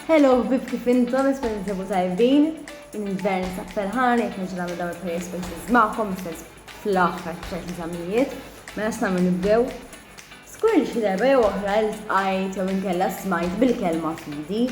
Hello, bib kif intom, esperi nsibu tajbin, in-gvern saqfelħan, jek nġu namlu dawn il-prayer spaces ma'kom, istess fl-axħar ċert nżamijiet, ma nasnamu nibdew. Skur li xi darba jew oħra l-tqajt jew inkella smajt bil-kelma fidi.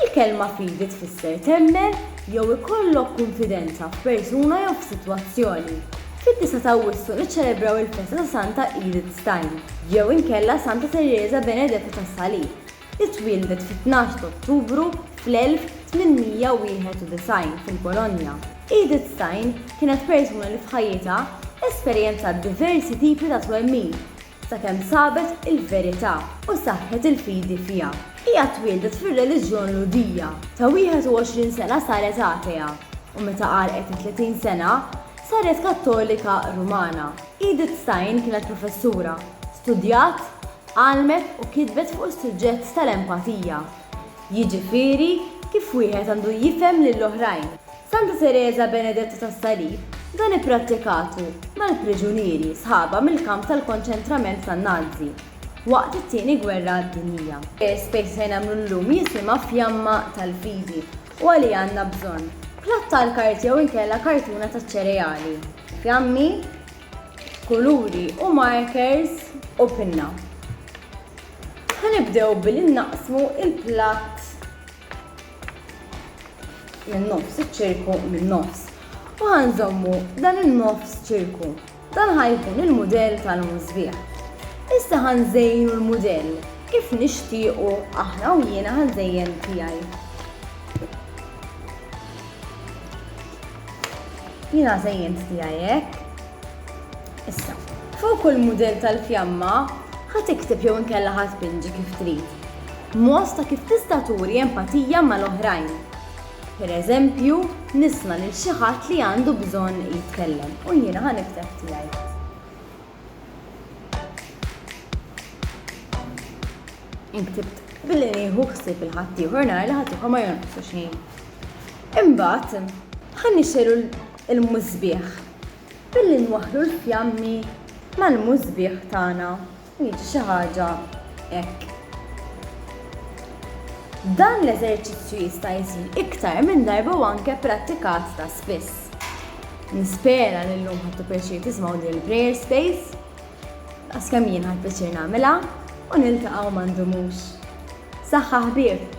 Il-kelma fidi tfisser temmel jew ikollok konfidenza f'persuna jew f'sitwazzjoni. Fid-9 ta' Awwissu niċċelebraw il-festa ta' Santa Edith Stein, jew inkella Santa Teresa Benedetta tas-Salib. Itwildet fit-12 ta' Ottubru fl-1891 fil-Polonja. Edith Stein kienet persuna li f'ħajjitha esperjenzat diversi tipi ta' twemmin, sakemm sabet il-verità u saħħet il-fidi fiha. Hija twildet fir-reliġjon Ludija. Ta' 21 sena saret atea u meta qarqet 30 sena saret Kattolika Rumana. Edith Stein kienet professura, studjat, għalmet u kitbet fuq is-suġġett tal-empatija. Jiġifieri kif wieħed għandu jifhem lill-oħrajn. Santa Teresa Benedetta tas-Salib dan ipprattikatu mal-priġunieri sħaba mill-kamp tal-konċentrament tan-Nazi waqt it-tieni gwerra dinjija. Space se nagħmlu llum jisimha Fjamma tal-Fidi u għali għandna bżonn platt tal-karti jew inkella kartuna taċ-ċereali, fjammi, kuluri u markers u pinna. Ħanibdew billi naqsmu il-platt min-nofs, iċ-ċirku min-nofs. U ħanżommu dan in-nofs ċirku. Dan ħajkun il-mudell tal-mużbieħ. Issa ħanżejnu l-mudell kif nixtiequ aħna u jiena ħanżejjen tiegħi. Jiena żejjent tiegħi hekk. Issa, fuq kull mudell tal-fjamma ħatikteb jew inkella ħatpinġi kif trid. Mod ta' kif tista' turi empatija mal-oħrajn. Pereżempju, nisma' lil xi ħadd li għandu bżonn jitkellem u jiena ħanikteb tiegħi. Inktibt billi nieħu ħsieb il-ħadd ieħor nara li ħadd ieħor ma jonqsu xejn. Imbagħad ħannixxeru il-mużbieħ billi nwaħħlu l-fjammi mal-mużbieħ tagħna u jiġi xi ħaġa hekk. Dan l-eżerċizzju jista' jsir iktar minn darba u anke prattikat ta' spiss. Nispera li llum ħadtu pjaċir tismgħu din il-prayer space, għaskemm jien ħadd pjaċir nagħmilha u niltaqgħu m'għandumux. Saħħa ħbieb!